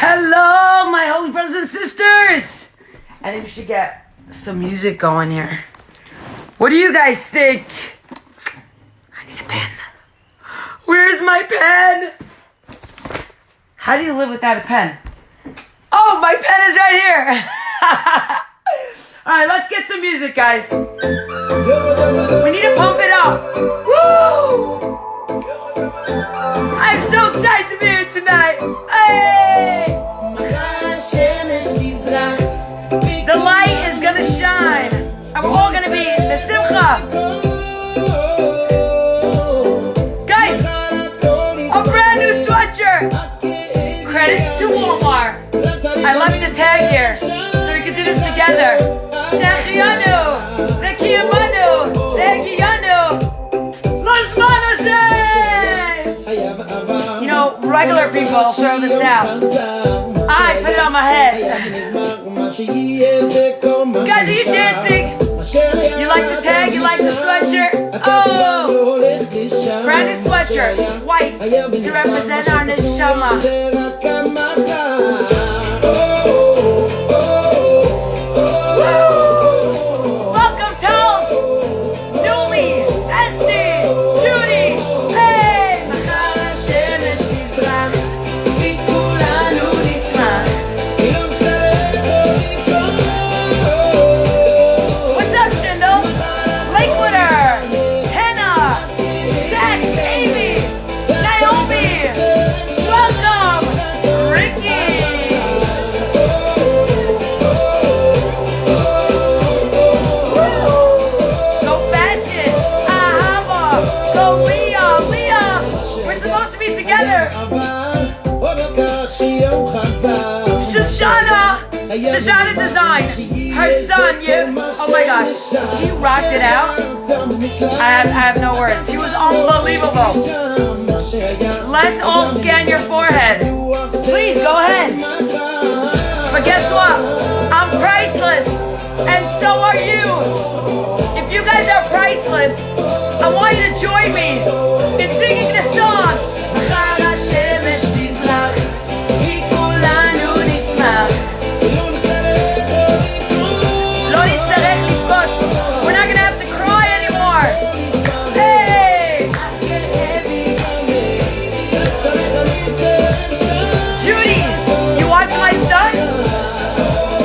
Hello, my holy brothers and sisters. I think we should get some music going here. What do you guys think? I need a pen. Where's my pen? How do you live without a pen? Oh, my pen is right here. All right, let's get some music, guys. We need to pump it up. Woo! I'm so excited to be here tonight. Hey! The light is gonna shine, and we're all gonna be the simcha. Guys, a brand new sweatshirt. Credits to Walmart. I left the tag here, so we can do this together. Shechiyanu, Nekiyamanu, Nekiyanu, Los Manos. You know, regular people throw this out. I put it on my head. Guys, are you dancing? You like the tag? You like the sweatshirt? Oh! Brand new sweatshirt, white, to represent our neshama. Welcome, Tals! Newly, Esty, Judy, hey! What's up, Shindle? Lakewoodder, Hannah, Zax, Amy, Naomi, welcome, Ricky. Go Fashion, Ahava, go Leah, Leah. We're supposed to be together. Shoshana Design, her son, oh my gosh, he rocked it out. I have no words. He was unbelievable. Let's all scan your forehead. Please, go ahead. But guess what? I'm priceless, and so are you. If you guys are priceless, I want you to join me in singing this song. We're not gonna have to cry anymore. Hey! Judy, you watch my son?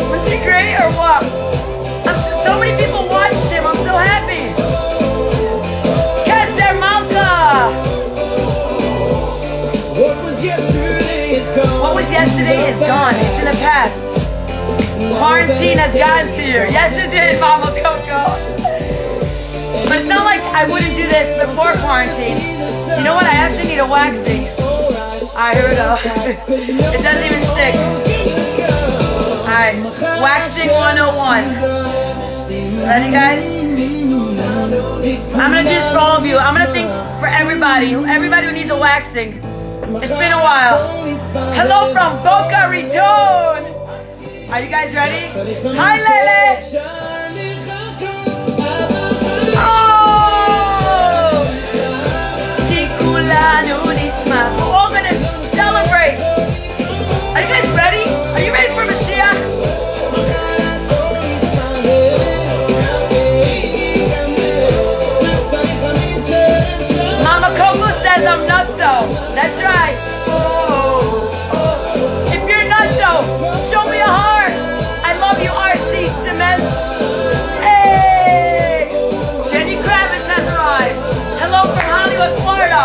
Was he great or what? So many people watched him. I'm so happy. Keser Malka. What was yesterday is gone. What was yesterday is gone. It's in the past. Quarantine has gotten to you. Yes, it did, Mama Coco. But it's not like I wouldn't do this before quarantine. You know what? I actually need a waxing. Alright, here we go. It doesn't even stick. Alright, waxing 101. Ready, guys? I'm gonna do this for all of you. I'm gonna think for everybody who needs a waxing. It's been a while. Hello from Boca Raton. Are you guys ready? Hi, Lele! Oh! We're all gonna celebrate. Are you guys ready? Are you ready for Mashiach? Mama Coco says I'm nutso. That's right. If you're nutso, show me a heart. I love you, RC Cement. Hey! Jenny Kravitz has arrived. Hello from Hollywood, Florida.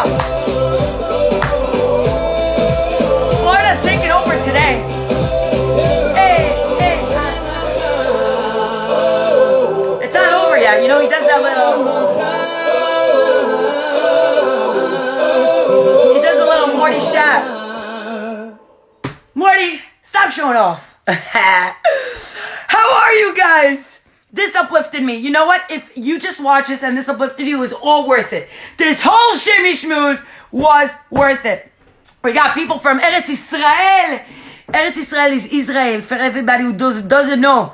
Florida's taking over today. Hey, hey. It's not over yet. You know, he does that little... He does a little Morty shot. Morty, stop showing off. How are you guys? This uplifted me. You know what? If you just watch this and this uplifted you, it was all worth it. This whole Shimmy Shmooze was worth it. We got people from Eretz Israel. Eretz Israel is Israel. For everybody who doesn't know.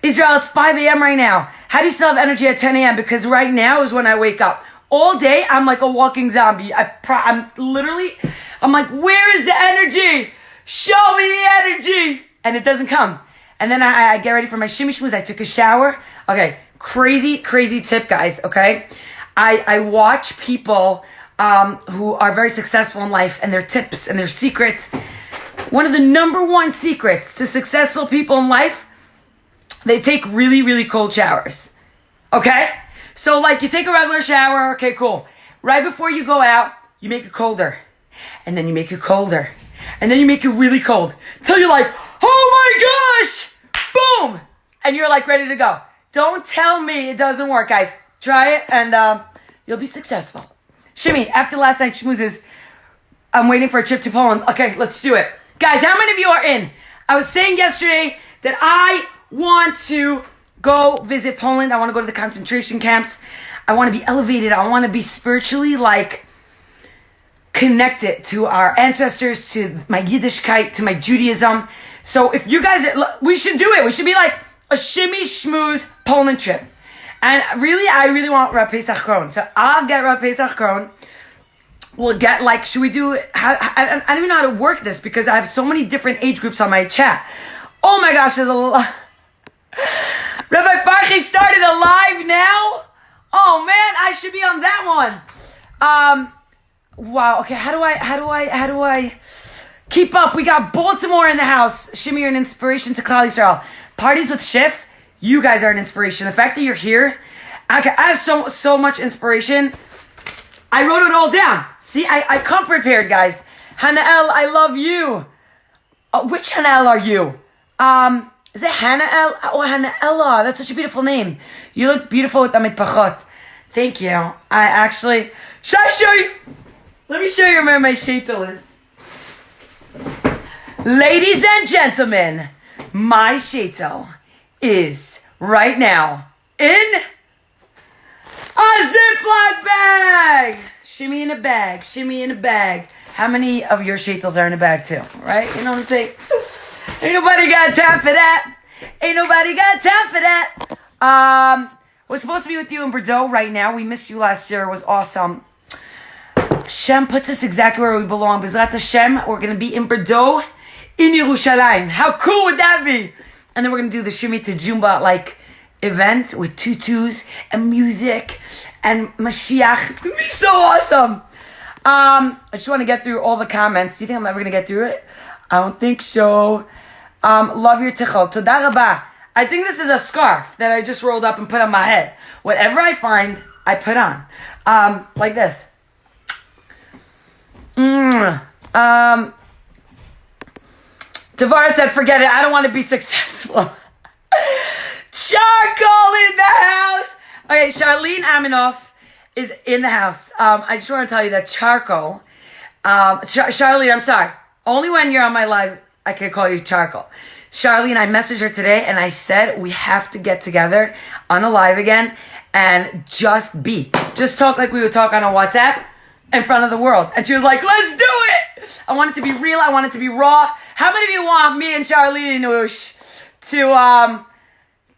Israel, it's 5 a.m. right now. How do you still have energy at 10 a.m.? Because right now is when I wake up. All day, I'm like a walking zombie. I'm like, where is the energy? show me the energy. And it doesn't come. And then I get ready for my shimmy shmooze. I took a shower. Okay, crazy tip, guys, okay? I watch people who are very successful in life and their tips and their secrets. One of the number one secrets to successful people in life, they take really cold showers, okay? So like you take a regular shower, okay, cool. Right before you go out, you make it colder. And then you make it colder. And then you make it really cold. Till you're like, oh my gosh! Boom! And you're like ready to go. Don't tell me it doesn't work, guys. Try it and you'll be successful. Shimmy, after last night's schmoozes, I'm waiting for a trip to Poland. Okay, let's do it. Guys, how many of you are in? I was saying yesterday that I want to go visit Poland. I want to go to the concentration camps. I want to be elevated. I want to be spiritually like connected to our ancestors, to my Yiddishkeit, to my Judaism. So if you guys, we should do it. We should be like a shimmy shmooze Poland trip. And really, I really want Rav Pesach Kron. So I'll get Rav Pesach Kron. We'll get like, should we do, I don't even know how to work this because I have so many different age groups on my chat. Oh my gosh, there's a lot. Rabbi Farchi started a live now? Oh man, I should be on that one. Wow, okay, how do I keep up? We got Baltimore in the house. Shimmy, you're an inspiration to Klal Yisrael. Parties with Schiff, you guys are an inspiration. The fact that you're here, okay, I have so much inspiration. I wrote it all down. See, I come prepared, guys. Hanael, I love you. Which Hanael are you? Is it Hanael? Oh, Hanaela. That's such a beautiful name. You look beautiful with the mitpachot. Thank you. I actually... Should I show you? Let me show you where my sheitel is. Ladies and gentlemen, my sheitel is right now in a Ziploc bag. Shimmy in a bag. Shimmy in a bag. How many of your sheitels are in a bag too? Right? You know what I'm saying? Ain't nobody got time for that. Ain't nobody got time for that. We're supposed to be with you in Bordeaux right now. We missed you last year. It was awesome. Shem puts us exactly where we belong. B'ezrat Hashem, we're going to be in Bordeaux, in Yerushalayim. How cool would that be? And then we're going to do the Shimmy to Jumba like event with tutus and music and Mashiach. It's going to be so awesome. I just want to get through all the comments. Do you think I'm ever going to get through it? I don't think so. Love your tichel. Toda rabah. I think this is a scarf that I just rolled up and put on my head. Whatever I find, I put on. Like this. Tavara said, forget it. I don't want to be successful. Charcoal in the house. Okay, Charlene Aminoff is in the house. I just want to tell you that charcoal. Charlene, I'm sorry. Only when you're on my live, I can call you Charcoal. Charlene, I messaged her today and I said we have to get together on a live again and just talk like we would talk on a WhatsApp in front of the world. And she was like, let's do it. I want it to be real. I want it to be raw. How many of you want me and Charlene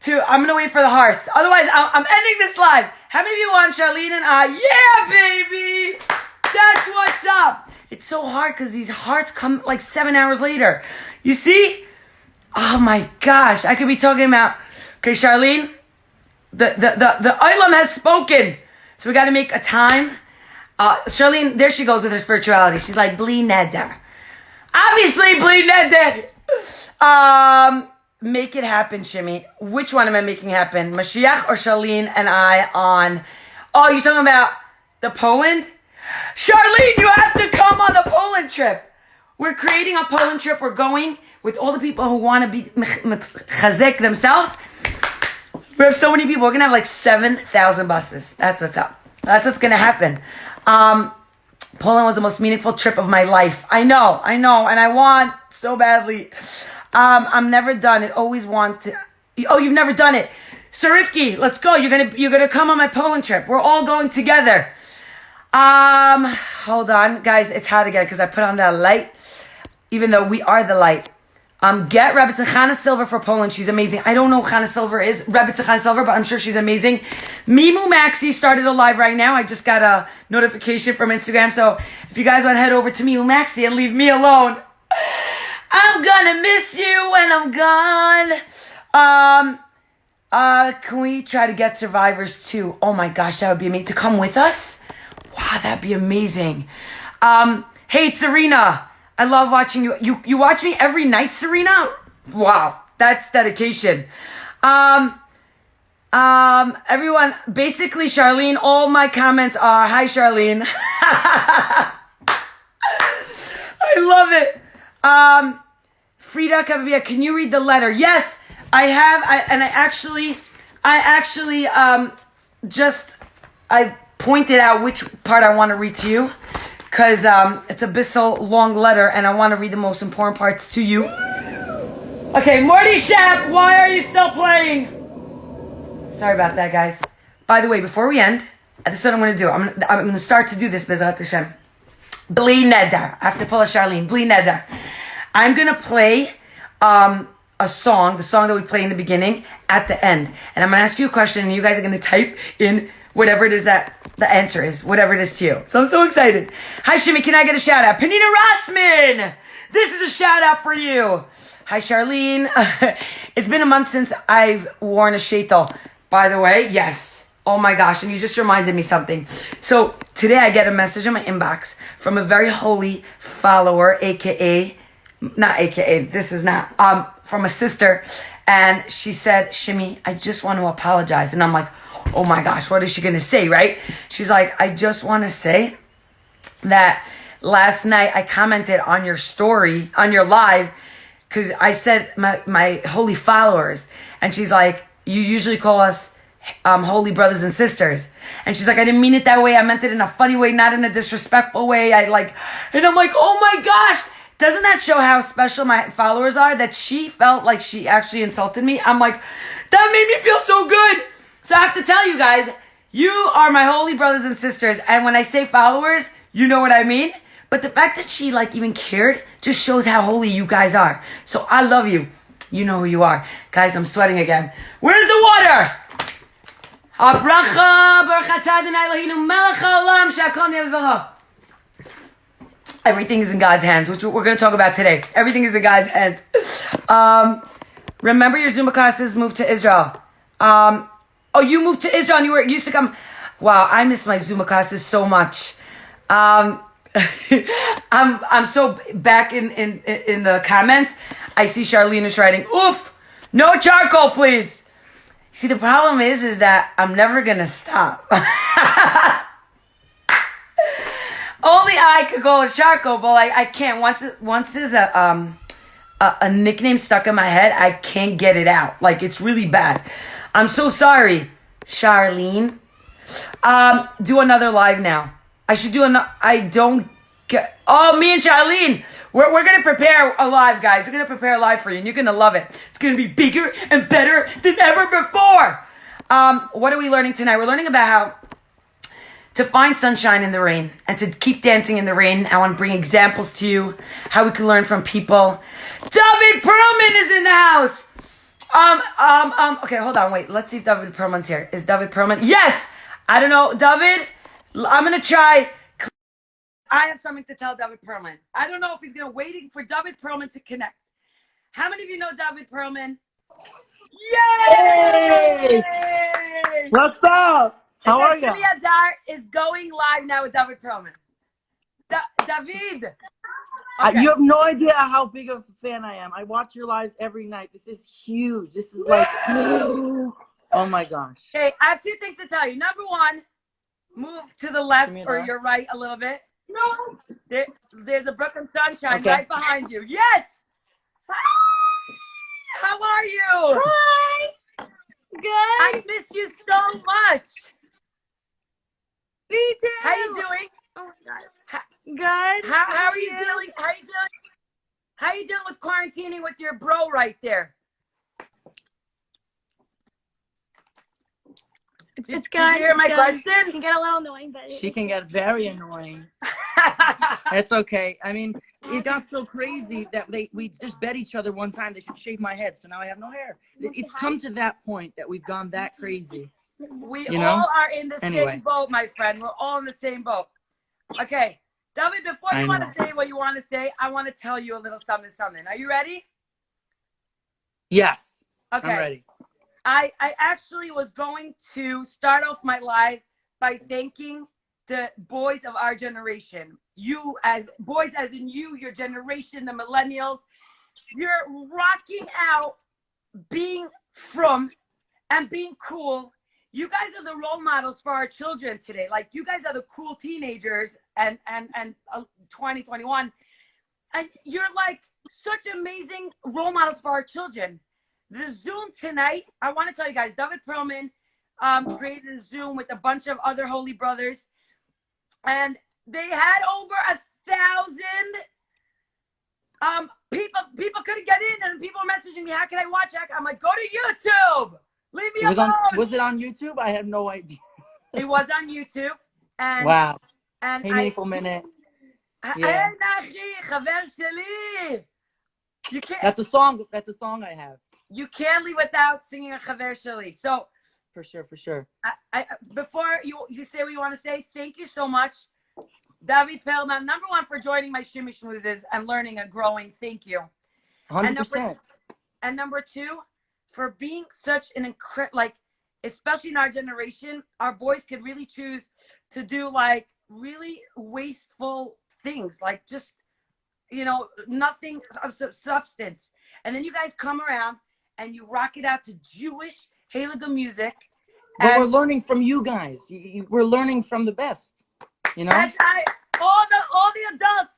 I'm going to wait for the hearts. Otherwise, I'm ending this live. How many of you want Charlene and I? Yeah, baby. That's what's up. It's so hard because these hearts come like 7 hours later. You see? Oh my gosh. I could be talking about, okay, Charlene, the Olam has spoken. So we got to make a time. Charlene, there she goes with her spirituality. She's like, Bli Neder. Obviously, Bli Neder. Make it happen, Shimmy. Which one am I making happen? Mashiach or Charlene and I on... Oh, you're talking about the Poland? Charlene, you have to come on the Poland trip. We're creating a Poland trip. We're going with all the people who want to be chazek themselves. We have so many people. We're going to have like 7,000 buses. That's what's up. That's what's going to happen. Poland was the most meaningful trip of my life. I know. And I want so badly. I'm never done it. Always want to. Oh, you've never done it. Sarifki, let's go. You're gonna come on my Poland trip. We're all going together. Hold on, guys. It's hard to get it because I put on that light. Even though we are the light. Get Rebbetzin Chana Silver for Poland. She's amazing. I don't know who Chana Silver is. Rebbetzin Chana Silver, but I'm sure she's amazing. Mimu Maxi started a live right now. I just got a notification from Instagram. So if you guys want to head over to Mimu Maxi and leave me alone. I'm gonna miss you when I'm gone. Can we try to get Survivors 2? Oh my gosh, that would be amazing. To come with us? Wow, that'd be amazing. Hey, Serena. I love watching you. You watch me every night, Serena? Wow, that's dedication. Everyone, basically, Charlene, all my comments are, hi, Charlene. I love it. Frida Cabia, can you read the letter? Yes, I have. I pointed out which part I want to read to you, because it's a bit so long letter, and I want to read the most important parts to you. Okay, Morty Shap, why are you still playing? Sorry about that, guys. By the way, before we end, this is what I'm going to do. I'm going to start to do this, Bezrat Hashem. Bli Neder. I have to pull a Charlene. Bli Neder. I'm going to play a song, the song that we play in the beginning, at the end. And I'm going to ask you a question, and you guys are going to type in whatever it is that the answer is, whatever it is to you. So I'm so excited. Hi, Shimi. Can I get a shout out? Panina Rossman. This is a shout out for you. Hi, Charlene. It's been a month since I've worn a shaitel. By the way, yes. Oh my gosh. And you just reminded me something. So today I get a message in my inbox from a very holy follower, from a sister. And she said, Shimi, I just want to apologize. And I'm like, oh my gosh, what is she going to say, right? She's like, I just want to say that last night I commented on your story, on your live, because I said my holy followers. And she's like, you usually call us holy brothers and sisters. And she's like, I didn't mean it that way. I meant it in a funny way, not in a disrespectful way. And I'm like, oh my gosh. Doesn't that show how special my followers are? That she felt like she actually insulted me. I'm like, that made me feel so good. So I have to tell you guys, you are my holy brothers and sisters. And when I say followers, you know what I mean. But the fact that she even cared just shows how holy you guys are. So I love you. You know who you are. Guys, I'm sweating again. Where's the water? Everything is in God's hands, which we're going to talk about today. Everything is in God's hands. Remember your Zumba classes moved to Israel. Oh, you moved to Israel and you used to come. Wow, I miss my Zumba classes so much. I'm so back in the comments. I see Charlene is writing, oof, no charcoal, please. See, the problem is that I'm never going to stop. Only I could go with charcoal, but I can't. Once there's a nickname stuck in my head, I can't get it out. It's really bad. I'm so sorry, Charlene. Do another live now. I should do another. I don't get. Oh, me and Charlene. We're gonna prepare a live, guys. We're gonna prepare a live for you, and you're gonna love it. It's gonna be bigger and better than ever before. What are we learning tonight? We're learning about how to find sunshine in the rain and to keep dancing in the rain. I want to bring examples to you, how we can learn from people. Dovid Perlman is in the house. Okay, hold on, wait. Let's see if Dovid Perlman's here. Is Dovid Perlman? Yes! I don't know. Dovid, I'm going to try. I have something to tell Dovid Perlman. I don't know if he's waiting for Dovid Perlman to connect. How many of you know Dovid Perlman? Yay! Hey! What's up? How are you? Shimi Adar is going live now with Dovid Perlman. David! Okay. You have no idea how big of a fan I am. I watch your lives every night. This is huge. This is oh my gosh. Okay, I have two things to tell you. Number one, move to the left or your right a little bit. No. There's a Brooklyn sunshine right behind you. Yes! How are you? Hi! Good. I miss you so much. Me too. How you doing? Oh my God. Good. How are you doing? How you doing with quarantining with your bro right there? It's good. Did you hear my question? It can get a little annoying, but she can get very annoying. It's okay. I mean, it got so crazy that we just bet each other one time they should shave my head, so now I have no hair. It's come to that point that we've gone that crazy. We all are in the same boat, my friend. We're all in the same boat. Okay, Dovid, before I you want know. to say what you want to say, I want to tell you a little something. Are you ready? Yes. Okay. I'm ready. I actually was going to start off my live by thanking the boys of our generation. You as boys, as in you, your generation, the millennials, you're rocking out being from and being cool. You guys are the role models for our children today. Like, you guys are the cool teenagers and 2021. And you're like such amazing role models for our children. The Zoom tonight, I want to tell you guys, Dovid Perlman created a Zoom with a bunch of other holy brothers. And they had over 1,000 people couldn't get in, and people were messaging me, how can I watch that? I'm like, go to YouTube. Leave me alone. Was it on YouTube? I had no idea. It was on YouTube. And wow. And Hey, Maple Minute. Yeah. You can't. That's a song. That's a song I have. You can't leave without singing a Chaver Shali. So for sure. Before you say what you want to say, thank you so much, Dovid Perlman, number one, for joining my Shimi Shmoozes and learning and growing. Thank you. 100%. And number two, for being such an especially in our generation, our boys could really choose to do like really wasteful things, like just, nothing of substance. And then you guys come around and you rock it out to Jewish Heilige music. But we're learning from you guys. We're learning from the best, All the adults,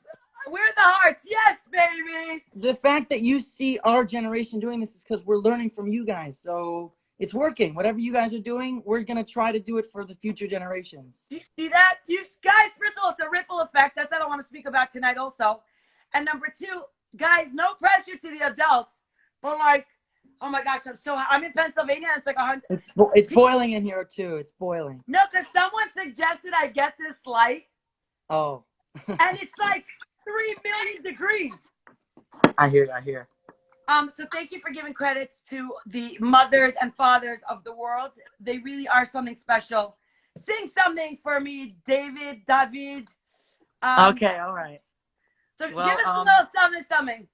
we're the hearts. Yes, baby. The fact that you see our generation doing this is because we're learning from you guys. So it's working. Whatever you guys are doing, we're going to try to do it for the future generations. Do you see that? You guys, first of all, it's a ripple effect. That's what I want to speak about tonight also. And number two, guys, no pressure to the adults, but like, oh my gosh, I'm in Pennsylvania, and it's like 100. It's boiling in here too. It's boiling. No, because someone suggested I get this light. Oh. And it's like 3 million degrees. I hear. So thank you for giving credits to the mothers and fathers of the world. They really are something special. Sing something for me, David. Okay, all right. So give us a little something.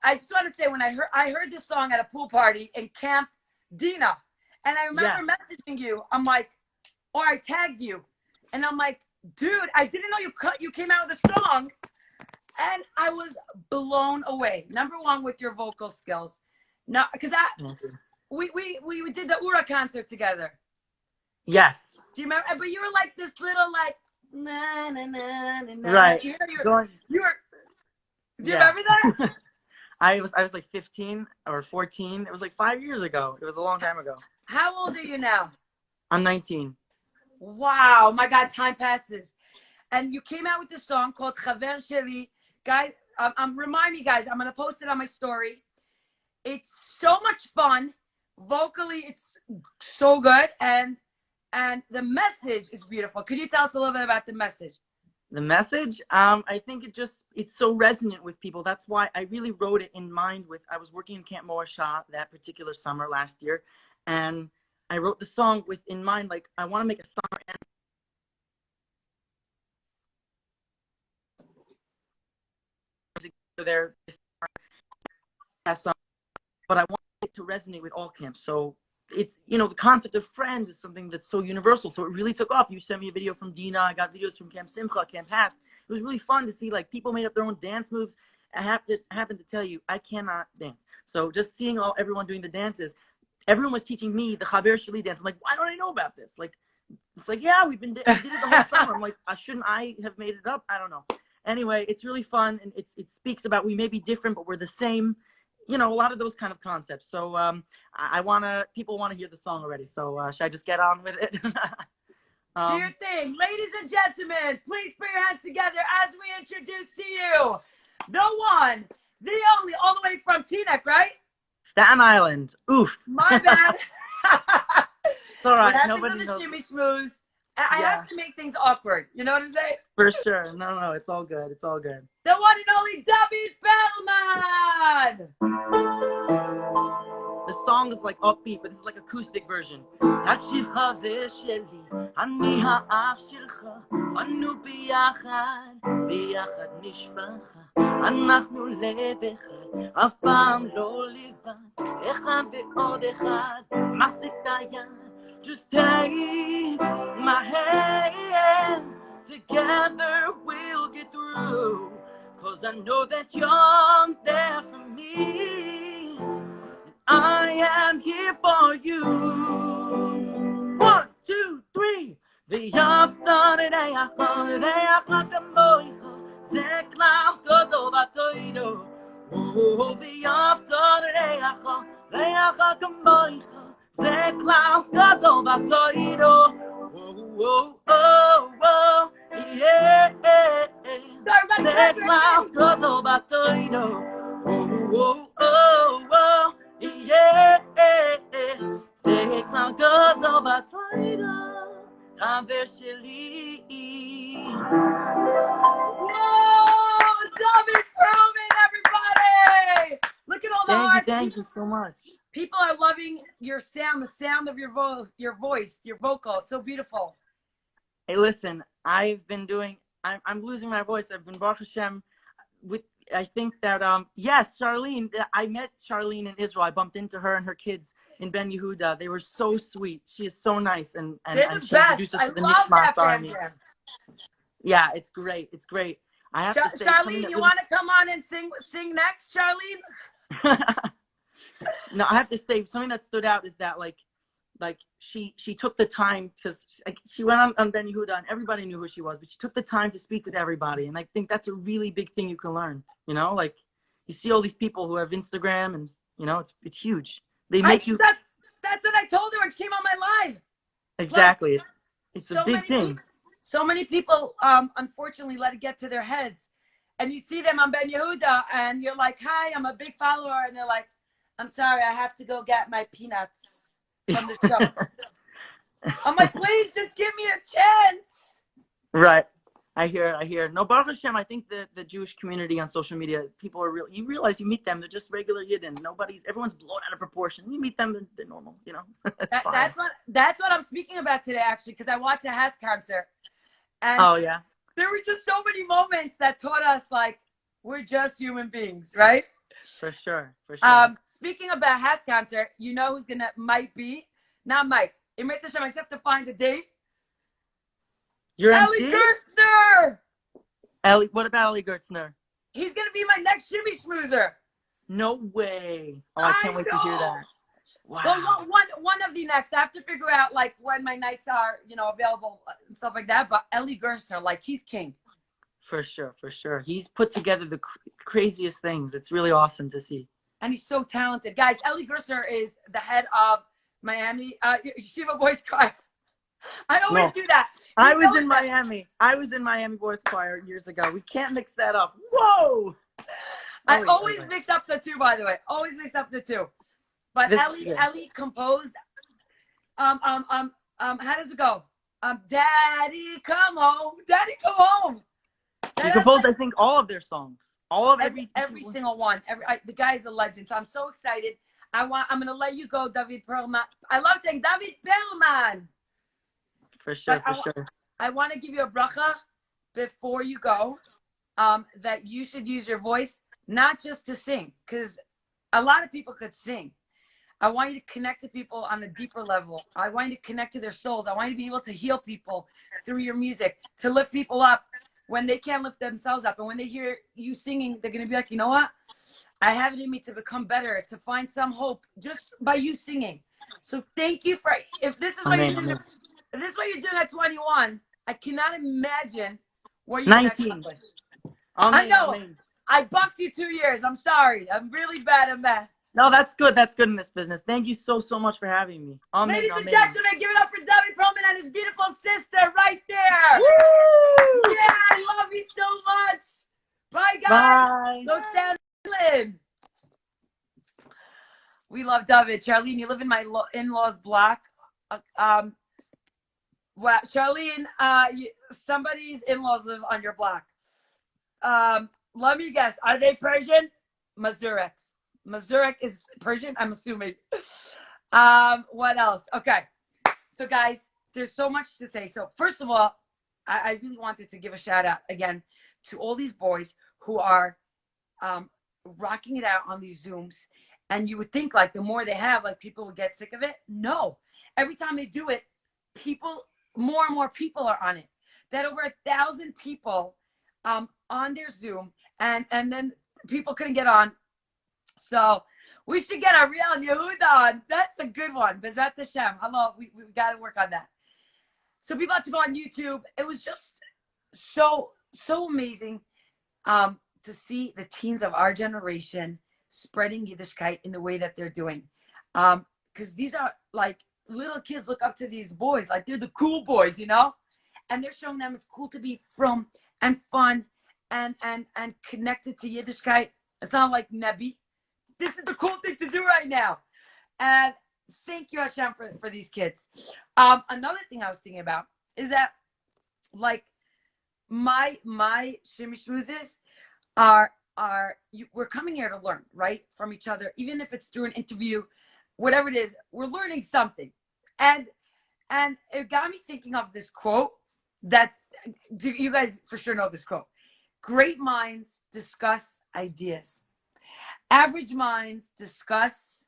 I just want to say, when I heard this song at a pool party in Camp Dina, and I remember messaging you. I'm like, or I tagged you, and I'm like, dude, I didn't know you came out with a song, and I was blown away. Number one, with your vocal skills. No, because we did the Ura concert together. Yes. Do you remember? But you were like this little like na na na na na. Right. You were. Do you remember that? I was like 15 or 14. It was like 5 years ago. It was a long time ago. How old are you now? I'm 19. Wow, my God, time passes. And you came out with this song called Chaver Sheli. Guys, remind me, guys, I'm going to post it on my story. It's so much fun. Vocally, it's so good. And the message is beautiful. Could you tell us a little bit about the message? The message, I think it's so resonant with people. That's why I really wrote it in mind with, I was working in Camp Moasha that particular summer last year. And I wrote the song with in mind, like, I want to make a summer anthem. There, but I want it to resonate with all camps. So it's, the concept of friends is something that's so universal. So it really took off. You sent me a video from Dina. I got videos from Camp Simcha, Camp Hass. It was really fun to see, like, people made up their own happen to tell you, I cannot dance. So just seeing everyone doing the dances, everyone was teaching me the Chaver Sheli dance. I'm like, why don't I know about this? Like, it's like, yeah, we did it the whole summer. I'm like, shouldn't I have made it up? I don't know. Anyway, it's really fun, and it speaks about we may be different, but we're the same. A lot of those kind of concepts. So people want to hear the song already. So should I just get on with it? Do your thing. Ladies and gentlemen, please put your hands together as we introduce to you the one, the only, all the way from Teaneck, right? Staten Island. Oof. My bad. It's all right. Nobody knows. Shimmy Shmooze. I have to make things awkward. You know what I'm saying? For sure. No, it's all good. It's all good. The one and only Dovid Perlman. The song is like upbeat, but this is like acoustic version. Takshiv Chaver Sheli, אני האח שלך, אנו ביחד, ביחד משפחה. אנחנו לב אחד, אף פעם לא לבד. אחד ועוד אחד, מחזיק את היד. Just take my hand, together we'll get through. Cause I know that you're there for me, and I am here for you. 1, 2, 3. ויאהבת רעך כמוך, זה כלל גדול בתורה. ויאהבת רעך כמוך, זה כלל גדול בתורה. זה כלל גדול בתורה. זה כלל גדול בתורה. חבר שלי. Whoa! Dovid Perlman, everybody! Look at all the hearts. Thank you so much. People are loving your sound, the sound of your voice, your vocal. It's so beautiful. Hey, listen, I've been doing, I'm losing my voice. I've been, Baruch Hashem, I think that, yes, Charlene, I met Charlene in Israel. I bumped into her and her kids in Ben Yehuda. They were so sweet. She is so nice. And They're the she best. introduced us I to the love that Nishmas Army. band. Yeah, it's great. It's great. I have to say, Charlene, you want to come on and sing next, Charlene? No, I have to say, something that stood out is that, like she took the time, because she went on Ben Yehuda and everybody knew who she was, but she took the time to speak with everybody. And I think that's a really big thing you can learn, you know, like you see all these people who have Instagram and, you know, it's huge. They make you. That's what I told her when she came on my live. Exactly. It's so a big thing. So many people, unfortunately, let it get to their heads. And you see them on Ben Yehuda and you're like, hi, I'm a big follower. And they're like, I'm sorry, I have to go get my peanuts from the show. I'm like, please just give me a chance. Right. I hear. No, Baruch Hashem, I think the Jewish community on social media, people are real. You realize you meet them, they're just regular Yidden. Everyone's blown out of proportion. You meet them, they're normal, you know. That's what I'm speaking about today, actually, because I watched a Haas concert. And oh, yeah. There were just so many moments that taught us, like, we're just human beings, right? For sure. Speaking about Haas concert, you know who's might be? Not Mike. I just have to find a date. Your Ellie MC? Gerstner! What about Ellie Gerstner? He's going to be my next Shimmy Schmoozer. No way. Oh, I can't wait to hear that. Wow. Well, one of the next. I have to figure out, like, when my nights are, you know, available and stuff like that. But Ellie Gerstner, like, he's king. For sure. He's put together the craziest things. It's really awesome to see. And he's so talented. Guys, Ellie Gerstner is the head of Miami Shiva Boys Choir. I always do that. I was in Miami Boys Choir years ago. We can't mix that up. Whoa! I always mix up the two, by the way. Always mix up the two. But Ellie composed. How does it go? Daddy, come home. Daddy, come home. He composed, I think, all of their songs. Every single one. The guy's a legend. So I'm so excited. I'm gonna let you go, Dovid Perlman. I love saying Dovid Perlman. For sure. I want to give you a bracha before you go. That you should use your voice not just to sing, because a lot of people could sing. I want you to connect to people on a deeper level. I want you to connect to their souls. I want you to be able to heal people through your music, to lift people up when they can't lift themselves up. And when they hear you singing, they're going to be like, you know what? I have it in me to become better, to find some hope just by you singing. So thank you for, if this is what you're doing, if this is what you're doing at 21, I cannot imagine what you're 19. I know. I bumped you 2 years. I'm sorry. I'm really bad at math. No, that's good. That's good in this business. Thank you so much for having me. Ladies and gentlemen, give it up for Dovid Perlman and his beautiful sister right there. Woo! Yeah, I love you so much. Bye, guys. Bye. Go stand in. We love Dovid. Charlene, you live in my in-laws block. Well, Charlene, somebody's in-laws live on your block. Let me guess. Are they Persian? Mazureks. Mazurek is Persian, I'm assuming. What else? Okay. So, guys, there's so much to say. So first of all, I really wanted to give a shout out again to all these boys who are rocking it out on these Zooms. And you would think like the more they have, like people would get sick of it. No, every time they do it, more and more people are on it. That over 1,000 people on their Zoom, and then people couldn't get on. So we should get a real Yehuda on. That's a good one. Bezrat Hashem. Hello, we got to work on that. So people had to go on YouTube. It was just so amazing to see the teens of our generation spreading Yiddishkeit in the way that they're doing. Because these are like little kids look up to these boys, like they're the cool boys, you know? And they're showing them it's cool to be from and fun and connected to Yiddishkeit. It's not like Nebi. This is the cool thing to do right now. And thank you, Hashem, for these kids. Another thing I was thinking about is that like my Shimi Shmoozes we're coming here to learn, right? From each other, even if it's through an interview, whatever it is, we're learning something. And it got me thinking of this quote that you guys for sure know this quote. Great minds discuss ideas. Average minds discuss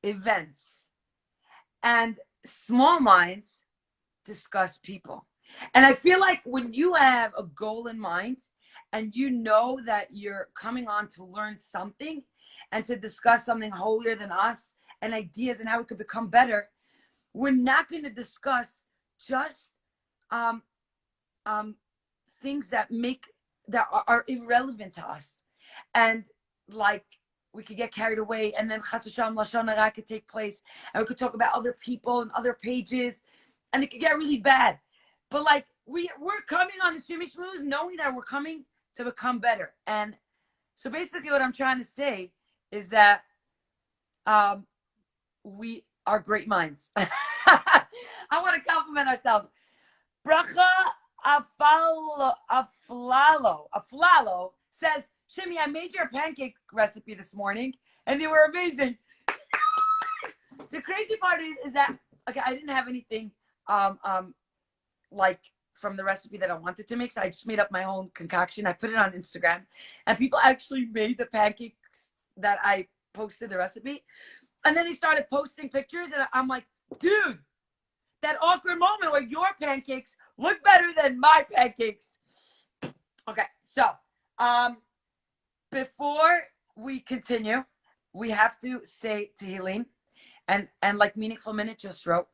events. And small minds discuss people. And I feel like when you have a goal in mind and you know that you're coming on to learn something and to discuss something holier than us and ideas and how we could become better, we're not going to discuss just things that are irrelevant to us. And like we could get carried away, and then Chas V'Shalom Lashon Hara could take place, and we could talk about other people and other pages, and it could get really bad. But like we're coming on the Shimi Shmooze knowing that we're coming to become better. And so basically what I'm trying to say is that we are great minds. I want to compliment ourselves. Bracha Aflalo says, Shimi, I made your pancake recipe this morning and they were amazing. The crazy part is that okay, I didn't have anything like from the recipe that I wanted to make, so I just made up my own concoction. I put it on Instagram, and people actually made the pancakes that I posted the recipe, and then they started posting pictures, and I'm like, dude, that awkward moment where your pancakes look better than my pancakes. Okay, so before we continue, we have to say Tehillim, and like Meaningful Minute just wrote,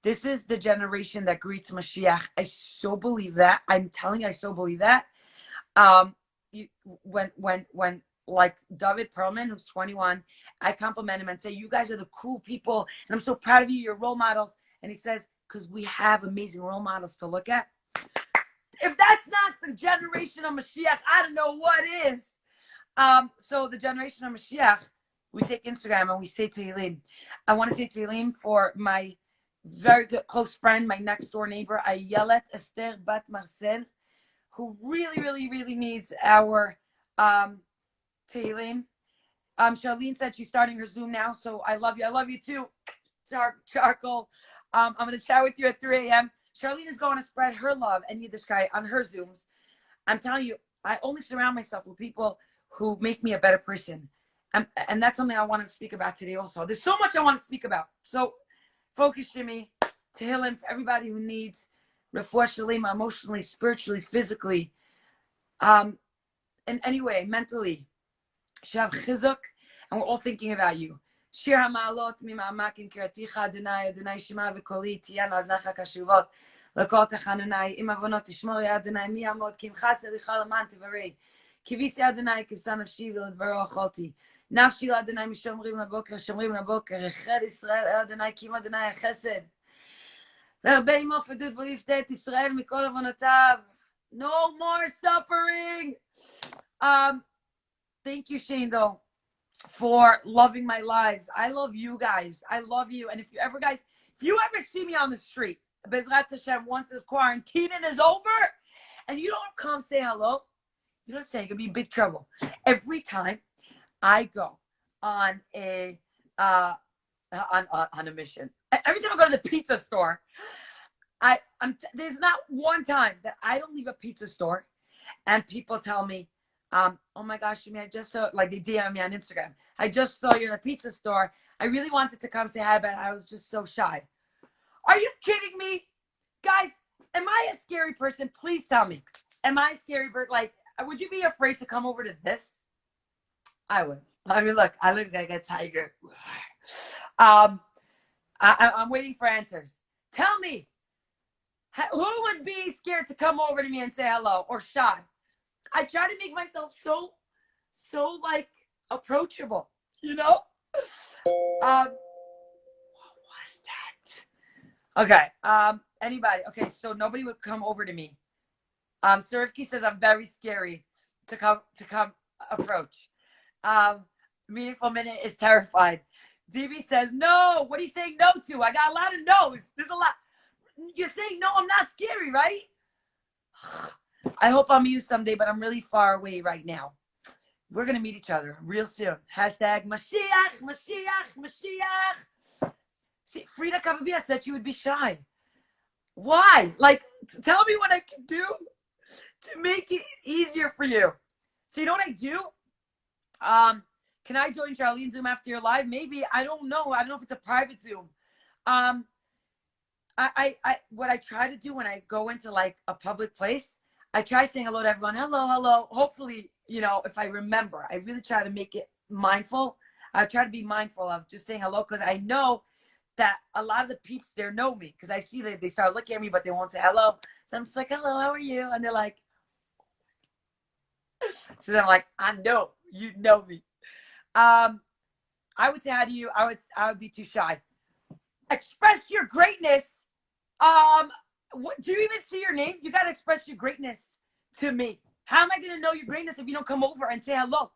this is the generation that greets Mashiach. I so believe that. I'm telling you, I so believe that. When like Dovid Perlman, who's 21, I compliment him and say, you guys are the cool people, and I'm so proud of you. You're role models. And he says, because we have amazing role models to look at. If that's not the generation of Mashiach, I don't know what is. So the generation of Mashiach, we take Instagram and we say Tehillim. I want to say Tehillim for my very good close friend, my next door neighbor, Ayelet Esther Bat Marcel, who really needs our Tehillim. Charlene said she's starting her Zoom now, so I love you. I love you too, Charcoal. I'm going to chat with you at 3 a.m. Charlene is going to spread her love and Yiddishkeit on her Zooms. I'm telling you, I only surround myself with people who make me a better person. And that's something I want to speak about today also. There's so much I want to speak about. So focus, Shimi. Tehillim for everybody who needs refuah shalema, emotionally, spiritually, physically, and anyway, mentally. Shav chizuk, and we're all thinking about you. Shir ha'ma'alot mima'amak in kiraticha Adonai, Adonai shema v'koli tiyan aznacha kashuvot l'kol techanunai im avonot tishmor ya Adonai mi amod kim chas elicha l'man tivarei kivisi Adonai kivsan nafshi v'ledvaro acholti nafshi l'Adonai mishomrim laboker echad Israel el Adonai kim Adonai chesed l'arbei imo fedut v'yifte et Israel mikol avonotav. No more suffering. Thank you, Shandel, for loving my lives. I love you guys. I love you. And if you ever see me on the street, Bezrat Hashem, once this quarantine is over, and you don't come say hello, you don't say, you're going to be in big trouble. Every time I go on a on a mission. Every time I go to the pizza store, there's not one time that I don't leave a pizza store and people tell me, oh my gosh, Shimi, I just saw, like they DM me on Instagram. I just saw you in a pizza store. I really wanted to come say hi, but I was just so shy. Are you kidding me? Guys, am I a scary person? Please tell me. Am I a scary bird? Like, would you be afraid to come over to this? I would. I mean, look, I look like a tiger. I'm waiting for answers. Tell me, who would be scared to come over to me and say hello or shy? I try to make myself so like approachable, you know? What was that? Okay. Anybody? Okay, so nobody would come over to me. Surfkey says I'm very scary to come approach. Meaningful Minute is terrified. DB says no. What are you saying no to? I got a lot of no's. There's a lot. You're saying no. I'm not scary, right? I hope I'm you someday, but I'm really far away right now. We're gonna meet each other real soon. Hashtag Mashiach, Mashiach, Mashiach. See, Frida Kababia said she would be shy. Why? Like, tell me what I can do to make it easier for you. So you know what I do? Can I join Charlene Zoom after your live? Maybe. I don't know. I don't know if it's a private Zoom. What I try to do when I go into like a public place, I try saying hello to everyone. Hello, hello. Hopefully, you know, if I remember, I really try to make it mindful. I try to be mindful of just saying hello because I know that a lot of the peeps there know me because I see that they start looking at me, but they won't say hello. So I'm just like, hello, how are you? And they're like, so then I'm like, I know you know me. I would say hi to you. I would be too shy. Express your greatness. What, do you even see your name? You got to express your greatness to me. How am I going to know your greatness if you don't come over and say hello?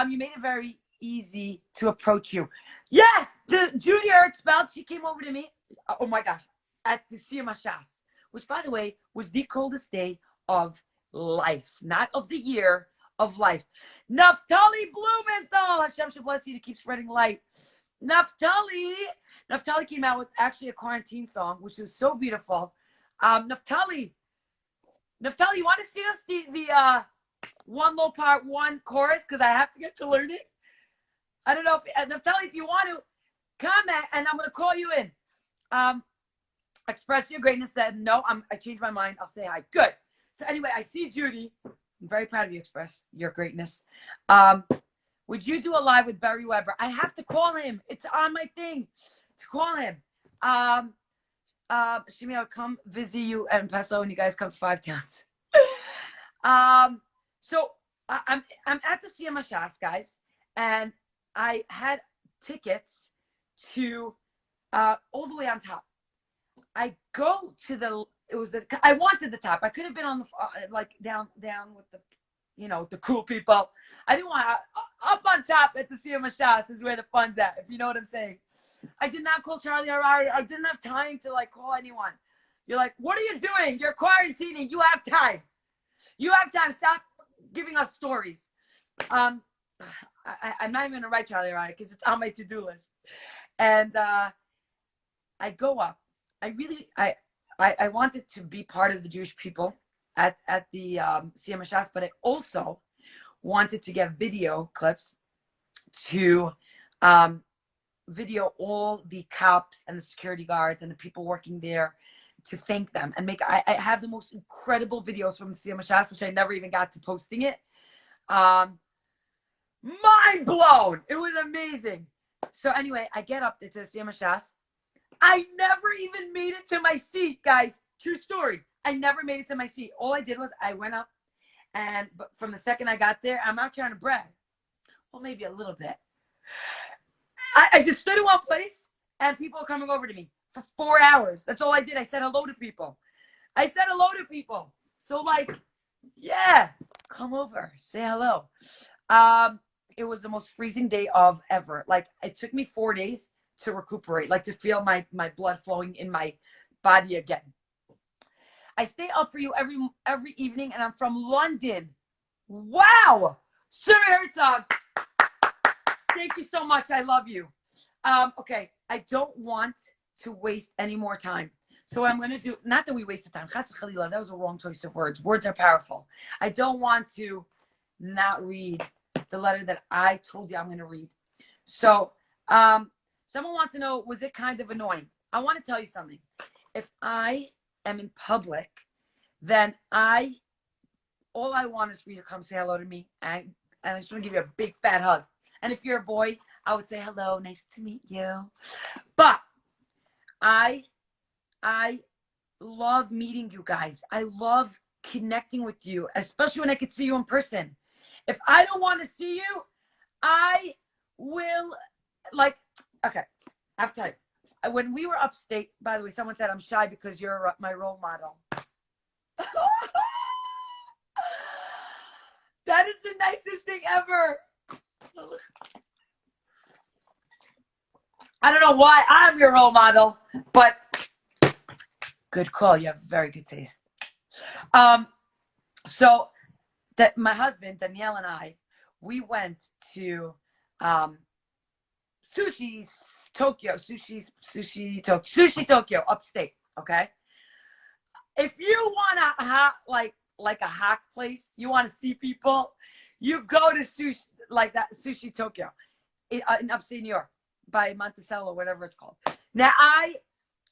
You made it very easy to approach you. Yeah, the Judy Ertzfeld, she came over to me. Oh my gosh, at the Siyama Shas, which by the way was the coldest day of life, not of the year, of life. Naftali Blumenthal, Hashem should bless you to keep spreading light. Naftali came out with actually a quarantine song, which was so beautiful. Naftali, you want to sing us the one low part one chorus? Because I have to get to learn it. I don't know if Naftali, if you want to comment, and I'm going to call you in. Express your greatness said no. I changed my mind. I'll say hi. Good. So anyway, I see Judy. I'm very proud of you. Express your greatness. Would you do a live with Barry Weber? I have to call him. It's on my thing to call him. Shimi, I'll come visit you in Paso when you guys come to 5 Towns. So I'm at the Siyama Shas, guys, and I had tickets to all the way on top. I go to I wanted the top. I could have been on the like down with the, you know, the cool people. I didn't want up on top at the Siyama Shas is where the fun's at, if you know what I'm saying. I did not call Charlie Harari. I didn't have time to like call anyone. You're like, what are you doing? You're quarantining. You have time. You have time. Stop giving us stories. I'm not even gonna write Charlie Harari because it's on my to-do list. And I go up. I wanted to be part of the Jewish people at the Siyama Shas, but I also wanted to get video clips to video all the cops and the security guards and the people working there to thank them and I have the most incredible videos from the Siyama Shas, which I never even got to posting it. Mind blown. It was amazing. So anyway, I get up to the Siyama Shas. I never even made it to my seat, guys. True story. I never made it to my seat. All I did was I went up, but from the second I got there, I'm not trying to brag. Well, maybe a little bit. I just stood in one place, and people were coming over to me for 4 hours. That's all I did. I said hello to people. So, like, yeah, come over, say hello. It was the most freezing day of ever. Like, it took me 4 days to recuperate, like to feel my blood flowing in my body again. I stay up for you every evening, and I'm from London. Wow, Sir Herzog, thank you so much. I love you. Okay, I don't want to waste any more time. So what I'm going to do, not that we wasted time. Chas v'chalila, that was a wrong choice of words. Words are powerful. I don't want to not read the letter that I told you I'm going to read. So someone wants to know, was it kind of annoying? I want to tell you something. If I am in public, then all I want is for you to come say hello to me. And I just want to give you a big fat hug. And if you're a boy, I would say hello, nice to meet you. But I love meeting you guys. I love connecting with you, especially when I could see you in person. If I don't want to see you, I will, like, okay, I have to tell you. When we were upstate, by the way, someone said I'm shy because you're my role model. That is the nicest thing ever. I don't know why I'm your role model, but good call. You have very good taste. So that my husband, Danielle, and I, we went to Sushi Tokyo, upstate. Okay. If you want a hot, like a hot place, you want to see people, you go to sushi, like that Sushi Tokyo in upstate New York by Monticello, whatever it's called. Now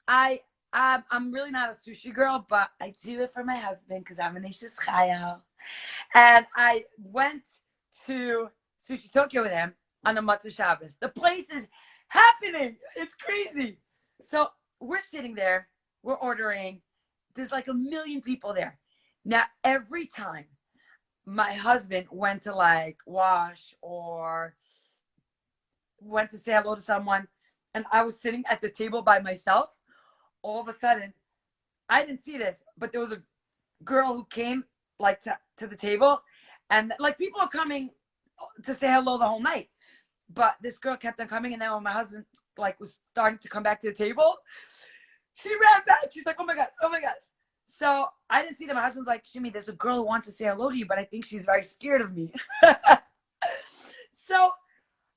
I'm really not a sushi girl, but I do it for my husband because I'm an Ishes Chayil. And I went to Sushi Tokyo with him on a Matzah Shabbos. The place is happening. It's crazy. So we're sitting there, we're ordering. There's like 1 million people there. Now, every time my husband went to like wash or went to say hello to someone, and I was sitting at the table by myself, all of a sudden, I didn't see this, but there was a girl who came like to the table, and like people are coming to say hello the whole night. But this girl kept on coming, and then when my husband like was starting to come back to the table, she ran back. She's like, oh my gosh. So I didn't see that. My husband's like, Shimi, there's a girl who wants to say hello to you, but I think she's very scared of me. So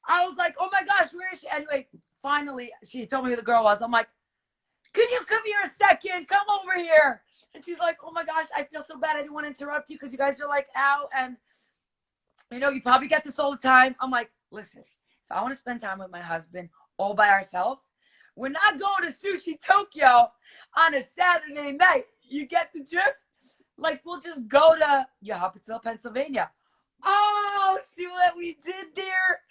I was like, oh my gosh, where is she? Anyway, finally, she told me who the girl was. I'm like, can you come here a second? Come over here. And she's like, oh my gosh, I feel so bad. I didn't want to interrupt you because you guys are like out. And, you know, you probably get this all the time. I'm like, listen, if I want to spend time with my husband all by ourselves, we're not going to Sushi Tokyo on a Saturday night. You get the drift? Like, we'll just go to Yohoppitsville, Pennsylvania. Oh, see what we did there?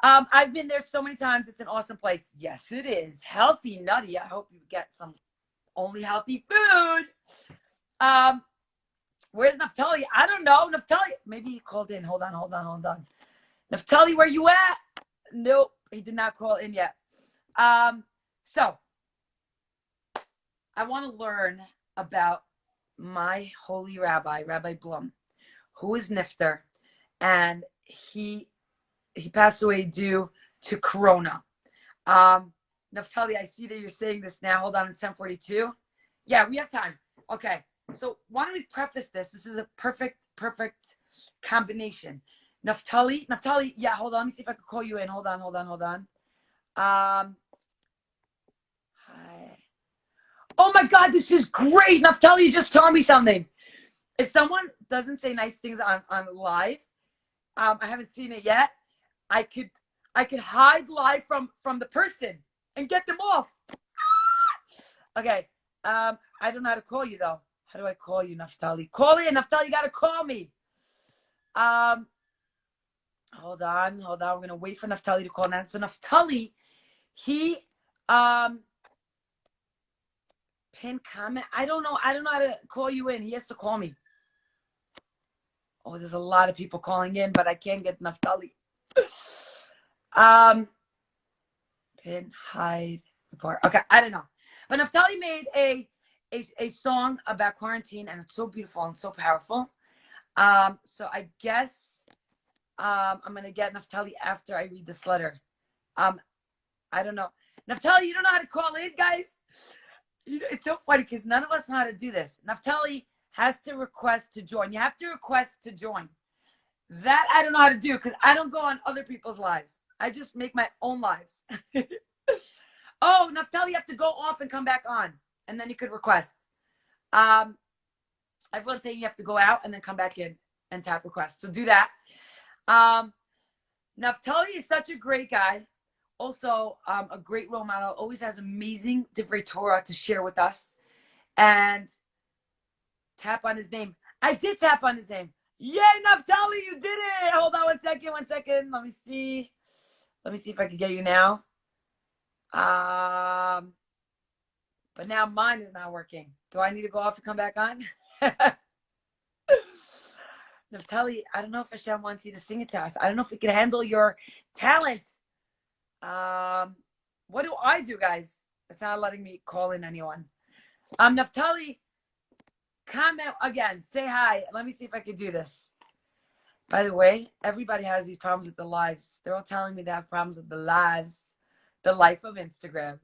I've been there so many times. It's an awesome place. Yes, it is. Healthy, nutty. I hope you get some only healthy food. Where's Naftali? I don't know. Naftali, maybe he called in. Hold on. Naftali, where you at? Nope, he did not call in yet. So I want to learn about my holy rabbi, Rabbi Blum, who is Nifter, and he passed away due to Corona. Naftali, I see that you're saying this now. Hold on, it's 10:42. Yeah, we have time. Okay, so why don't we preface this? This is a perfect combination. Naftali, yeah, hold on. Let me see if I can call you in. Hold on. Hi. Oh my God, this is great. Naftali, you just told me something. If someone doesn't say nice things on live, I haven't seen it yet. I could hide live from the person and get them off. Okay. I don't know how to call you though. How do I call you, Naftali? Call in, Naftali, you gotta call me. Hold on. We're gonna wait for Naftali to call now. So Naftali, he pin comment. I don't know how to call you in. He has to call me. Oh, there's a lot of people calling in, but I can't get Naftali. Pin, hide, report. Okay, I don't know. But Naftali made a song about quarantine, and it's so beautiful and so powerful. So I guess I'm gonna get Naftali after I read this letter. I don't know. Naftali, you don't know how to call in, guys? It's so funny because none of us know how to do this. Naftali has to request to join. You have to request to join. That I don't know how to do because I don't go on other people's lives. I just make my own lives. Oh, Naftali, you have to go off and come back on, and then you could request. Everyone's saying you have to go out and then come back in and tap request. So do that. Naftali is such a great guy. Also, a great role model. Always has amazing divrei Torah to share with us. And tap on his name. I did tap on his name. Yay, Naftali, you did it. Hold on 1 second. 1 second. Let me see. Let me see if I can get you now. But now mine is not working. Do I need to go off and come back on? Naftali, I don't know if Hashem wants you to sing it to us. I don't know if we can handle your talent. What do I do, guys? It's not letting me call in anyone. Naftali, comment again. Say hi. Let me see if I can do this. By the way, everybody has these problems with the lives. They're all telling me they have problems with the lives, the life of Instagram.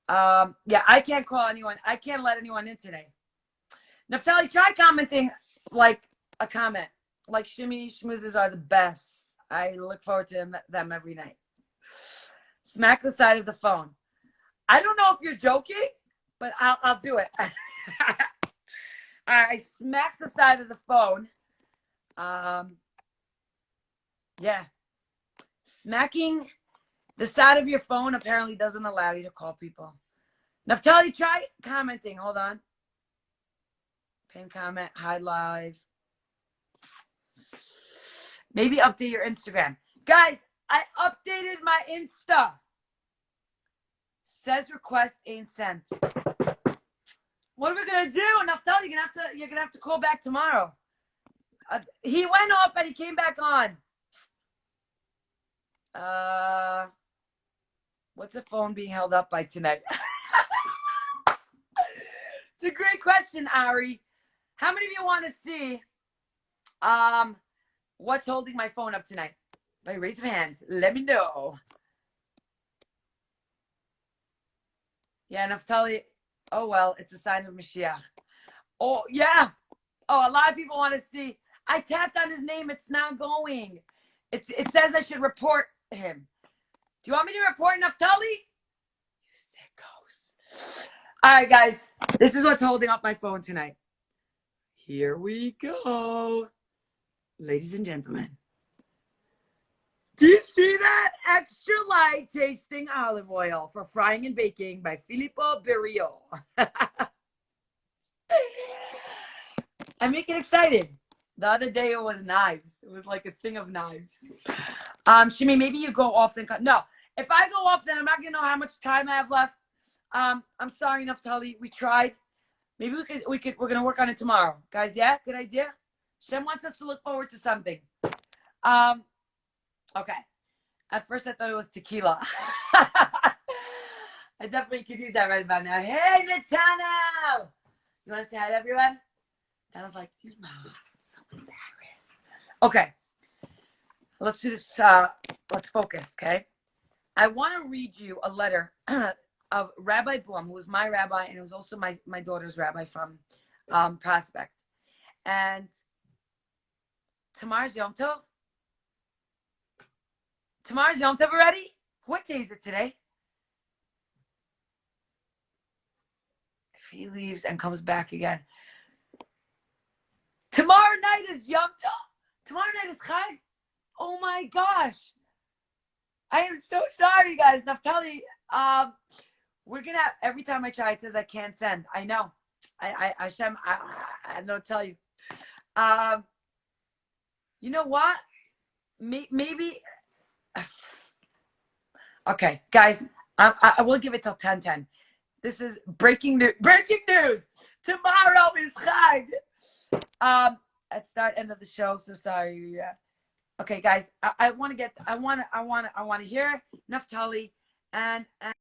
Yeah, I can't call anyone. I can't let anyone in today. Naftali, try commenting like a comment. Like Shimi Shmoozes are the best. I look forward to them every night. Smack the side of the phone. I don't know if you're joking, but I'll do it. All right, I smacked the side of the phone. Yeah. Smacking the side of your phone apparently doesn't allow you to call people. Naftali, try commenting. Hold on. Pin comment, hide live. Maybe update your Instagram. Guys, I updated my Insta. Says request ain't sent. What are we gonna do? Naftali, you're gonna have to call back tomorrow. He went off and he came back on. What's the phone being held up by tonight? It's a great question, Ari. How many of you want to see what's holding my phone up tonight? By raise of hand, let me know. Yeah, Naftali. Oh well, it's a sign of Mashiach. Oh yeah. Oh, a lot of people want to see. I tapped on his name. It's not going. It says I should report him. Do you want me to report Naftali? You sickos. All right, guys. This is what's holding up my phone tonight. Here we go. Ladies and gentlemen. Do you see that? Extra light tasting olive oil for frying and baking by Filippo Berio. I make it excited. The other day it was knives. It was like a thing of knives. Shimi, maybe you go off then. No, if I go off, then I'm not gonna know how much time I have left. I'm sorry, Naftali. We tried. Maybe we're gonna work on it tomorrow, guys. Yeah, good idea. Shem wants us to look forward to something. Okay. At first I thought it was tequila. I definitely could use that right about now. Hey, Natano! You want to say hi to everyone? And I was like, you know, I'm so embarrassed. Okay. Let's do this. Let's focus, okay? I want to read you a letter of Rabbi Blum, who was my rabbi, and it was also my daughter's rabbi from Prospect. And tomorrow's Yom Tov. Tomorrow's Yom Tov already? What day is it today? If he leaves and comes back again. Tomorrow night is Yom Tov. Tomorrow night is Chag. Oh my gosh. I am so sorry, guys. Naftali, we're going to have, every time I try, it says I can't send. I know. Hashem, I don't tell you. You know what? Maybe. Okay, guys, I will give it till 10:10. This is breaking news. Breaking news. Tomorrow is Chag. At start end of the show. So sorry. Okay, guys, I want to hear Naftali and